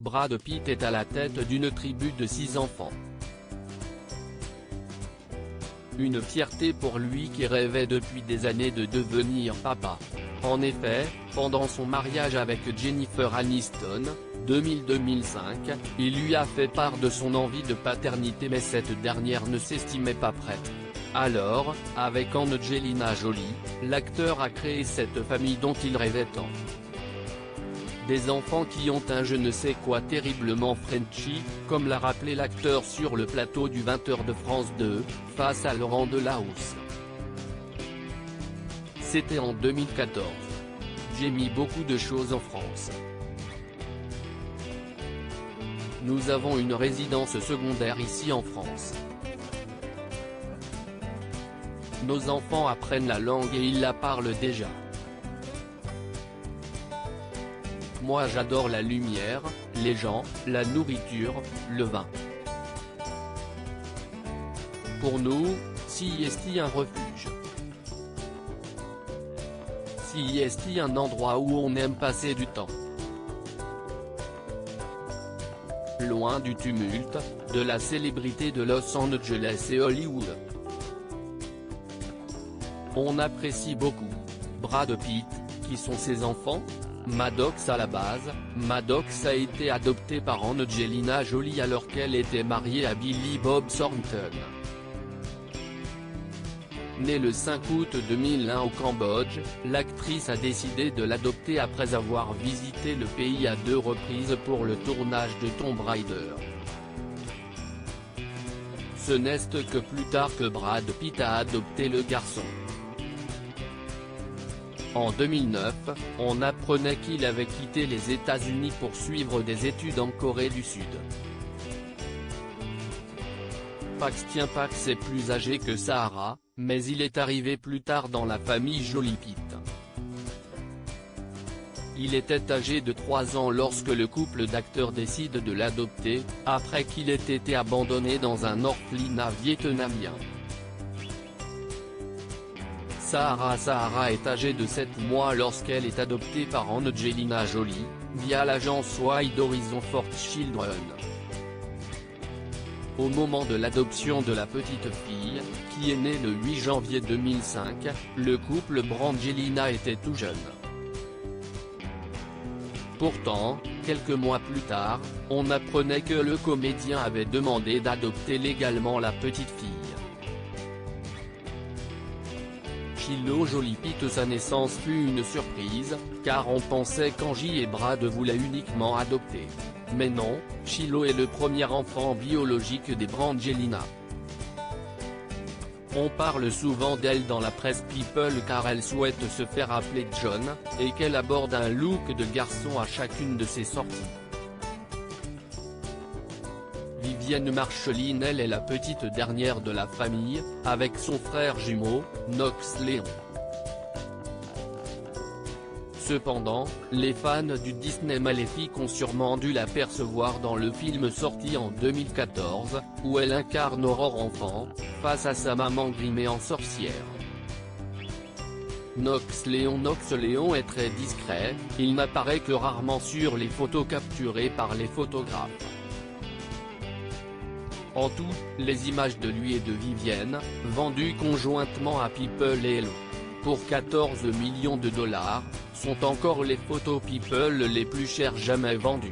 Brad Pitt est à la tête d'une tribu de 6 enfants. Une fierté pour lui qui rêvait depuis des années de devenir papa. En effet, pendant son mariage avec Jennifer Aniston, 2000-2005, il lui a fait part de son envie de paternité, mais cette dernière ne s'estimait pas prête. Alors, avec Angelina Jolie, l'acteur a créé cette famille dont il rêvait tant. Des enfants qui ont un je ne sais quoi terriblement Frenchy, comme l'a rappelé l'acteur sur le plateau du 20h de France 2, face à Laurent Delahousse. C'était en 2014. J'ai mis beaucoup de choses en France. Nous avons une résidence secondaire ici en France. Nos enfants apprennent la langue et ils la parlent déjà. Moi j'adore la lumière, les gens, la nourriture, le vin. Pour nous, si est un refuge. Si est un endroit où on aime passer du temps. Loin du tumulte, de la célébrité de Los Angeles et Hollywood. On apprécie beaucoup. Brad Pitt, qui sont ses enfants? Maddox à la base, Maddox a été adopté par Angelina Jolie alors qu'elle était mariée à Billy Bob Thornton. Née le 5 août 2001 au Cambodge, l'actrice a décidé de l'adopter après avoir visité le pays à 2 reprises pour le tournage de Tomb Raider. Ce n'est que plus tard que Brad Pitt a adopté le garçon. En 2009, on apprenait qu'il avait quitté les États-Unis pour suivre des études en Corée du Sud. Pax est plus âgé que Sahara, mais il est arrivé plus tard dans la famille Jolie-Pitt. Il était âgé de 3 ans lorsque le couple d'acteurs décide de l'adopter, après qu'il ait été abandonné dans un orphelinat vietnamien. Sahara est âgée de 7 mois lorsqu'elle est adoptée par Angelina Jolie, via l'agence Wide Horizon for Children. Au moment de l'adoption de la petite fille, qui est née le 8 janvier 2005, le couple Brangelina était tout jeune. Pourtant, quelques mois plus tard, on apprenait que le comédien avait demandé d'adopter légalement la petite fille. Shiloh Jolie-Pitt. Sa naissance fut une surprise, car on pensait qu'Angie et Brad voulaient uniquement adopter. Mais non, Shiloh est le premier enfant biologique des Brangelina. On parle souvent d'elle dans la presse People car elle souhaite se faire appeler John, et qu'elle aborde un look de garçon à chacune de ses sorties. Vivienne Marceline, elle est la petite dernière de la famille, avec son frère jumeau, Knox Leon. Cependant, les fans du Disney Maléfique ont sûrement dû l'apercevoir dans le film sorti en 2014, où elle incarne Aurore enfant, face à sa maman grimée en sorcière. Knox Leon est très discret, il n'apparaît que rarement sur les photos capturées par les photographes. En tout, les images de lui et de Vivienne, vendues conjointement à People et Hello, pour 14 millions de $, sont encore les photos People les plus chères jamais vendues.